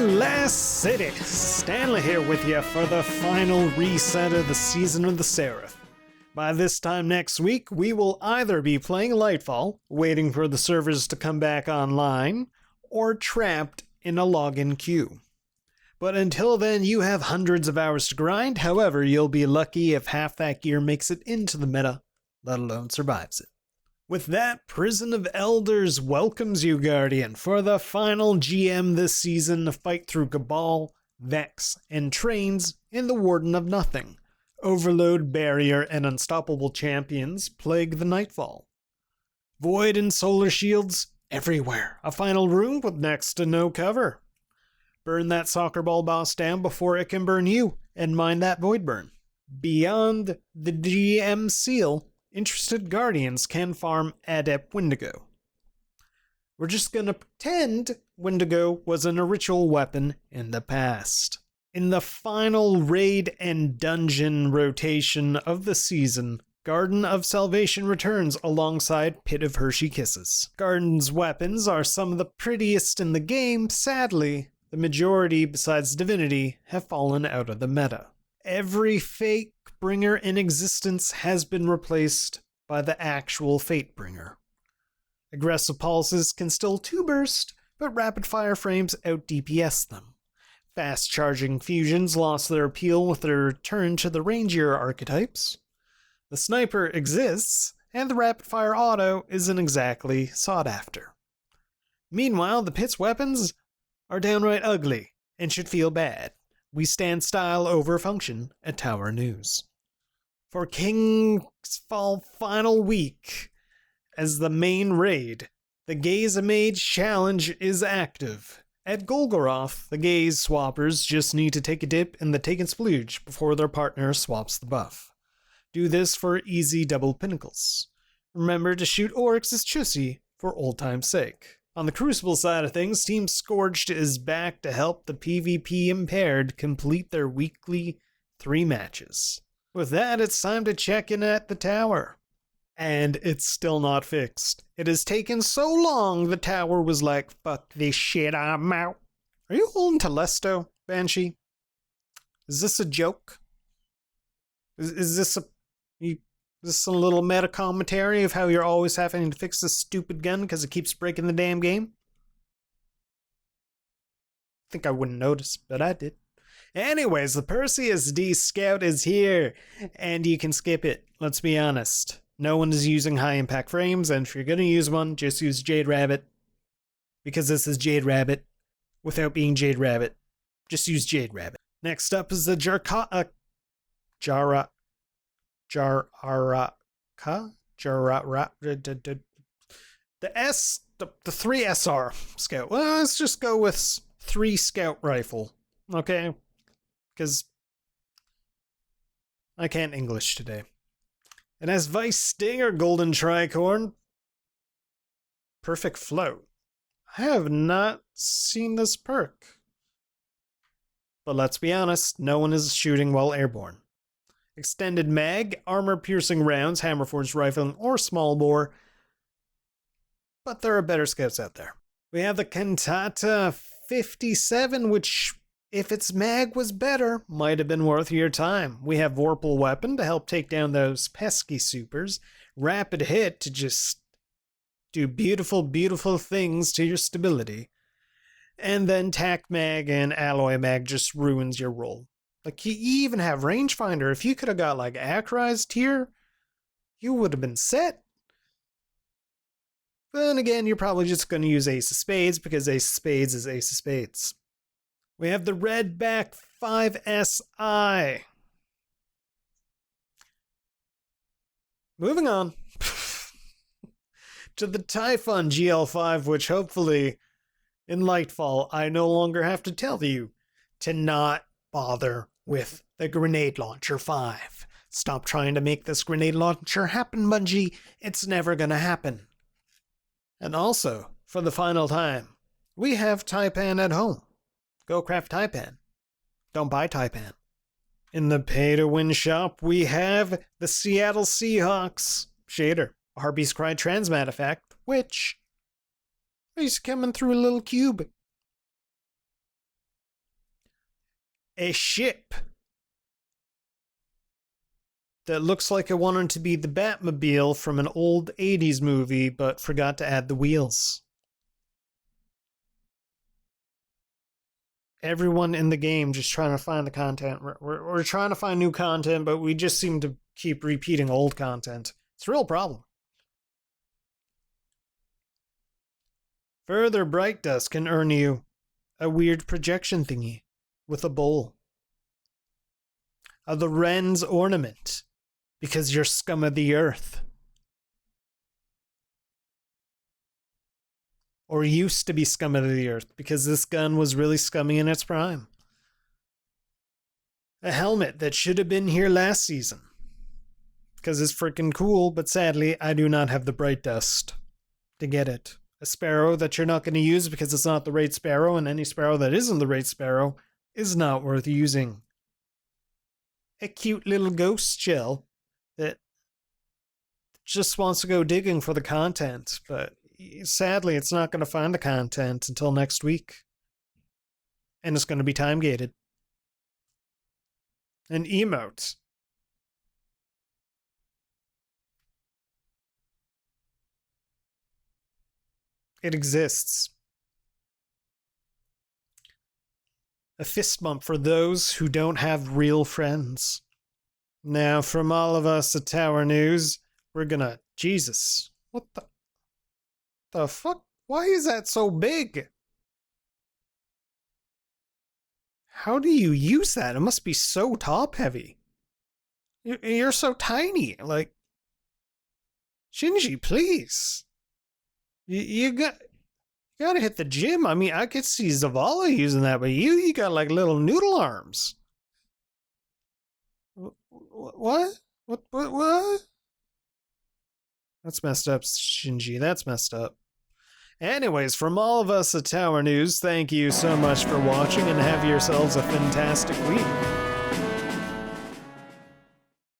one last city. Stanley here with you for the final reset of the Season of the Seraph. By this time next week, we will either be playing Lightfall, waiting for the servers to come back online, or trapped in a login queue. But until then, you have hundreds of hours to grind. However, you'll be lucky if half that gear makes it into the meta, let alone survives it. With that, Prison of Elders welcomes you, Guardian, for the final GM this season to fight through Cabal, Vex, and Trains in the Warden of Nothing. Overload, Barrier, and Unstoppable champions plague the Nightfall. Void and Solar Shields everywhere. A final room with next to no cover. Burn that soccer ball boss down before it can burn you, and mine that Void Burn. Beyond the GM seal, interested Guardians can farm Adept Wendigo. We're just gonna pretend Wendigo wasn't a ritual weapon in the past. In the final raid and dungeon rotation of the season, Garden of Salvation returns alongside Pit of Hershey Kisses. Garden's weapons are some of the prettiest in the game. Sadly, the majority, besides Divinity, have fallen out of the meta. Every fake bringer in existence has been replaced by the actual Fate bringer. Aggressive pulses can still 2-burst, but rapid fire frames out DPS them. Fast charging fusions lost their appeal with their return to the rangier archetypes. The sniper exists, and the rapid fire auto isn't exactly sought after. Meanwhile, the pit's weapons are downright ugly and should feel bad. We stand style over function at Tower News. For King's Fall final week, as the main raid, the Gaze Mage Challenge is active. At Golgoroth, the Gaze swappers just need to take a dip in the Taken Splooge before their partner swaps the buff. Do this for easy double pinnacles. Remember to shoot Oryx as Chussy for old time's sake. On the Crucible side of things, Team Scourged is back to help the PvP impaired complete their weekly 3 matches. With that, it's time to check in at the tower. And it's still not fixed. It has taken so long, the tower was like, fuck this shit, I'm out. Are you holding Telesto, Banshee? Is this a joke? Is this a little meta commentary of how you're always having to fix this stupid gun because it keeps breaking the damn game? I think I wouldn't notice, but I did. Anyways, the Perseus D Scout is here, and you can skip it, let's be honest. No one is using high impact frames, and if you're gonna use one, just use Jade Rabbit. Because this is Jade Rabbit, without being Jade Rabbit. Just use Jade Rabbit. Next up is the the 3 SR Scout. Well, let's just go with 3 Scout Rifle, okay? Because I can't English today. It has Vice Stinger, Golden Tricorn, Perfect Float. I have not seen this perk. But let's be honest, no one is shooting while airborne. Extended Mag, Armor-Piercing Rounds, Hammerforged Rifle, or Small Bore. But there are better scouts out there. We have the Cantata 57, which, if its mag was better, might have been worth your time. We have Vorpal Weapon to help take down those pesky supers. Rapid Hit to just do beautiful, beautiful things to your stability. And then Tac Mag and Alloy Mag just ruins your roll. Like, you even have Rangefinder. If you could have got, like, Acrized here, you would have been set. Then again, you're probably just going to use Ace of Spades, because Ace of Spades is Ace of Spades. We have the Redback 5SI. Moving on to the Typhon GL5, which hopefully in Lightfall I no longer have to tell you to not bother with the Grenade Launcher 5. Stop trying to make this Grenade Launcher happen, Bungie. It's never gonna happen. And also, for the final time, we have Taipan at home. Go craft Taipan. Don't buy Taipan. In the pay-to-win shop, we have the Seattle Seahawks shader, Harpy's Cry Transmat effect, which is coming through a little cube. a ship that looks like it wanted to be the Batmobile from an old 80s movie, but forgot to add the wheels. Everyone in the game just trying to find the content. We're trying to find new content, but we just seem to keep repeating old content. It's a real problem. Further bright dust can earn you a weird projection thingy with a bowl. The Wren's ornament, because you're scum of the earth. Or used to be scum of the earth, because this gun was really scummy in its prime. A helmet that should have been here last season, because it's freaking cool, but sadly, I do not have the bright dust to get it. A sparrow that you're not going to use because it's not the right sparrow, and any sparrow that isn't the right sparrow is not worth using. A cute little ghost shell that just wants to go digging for the content, but sadly, it's not going to find the content until next week. And it's going to be time gated. An emote. It exists. A fist bump for those who don't have real friends. Now, from all of us at Tower News, we're gonna... Jesus. What the fuck? Why is that so big? How do you use that? It must be so top heavy. You're so tiny. Like, Shinji, please. You gotta hit the gym. I mean, I could see Zavala using that, but you got like little noodle arms. What? What? That's messed up, Shinji. That's messed up. Anyways, from all of us at Tower News, thank you so much for watching and have yourselves a fantastic week.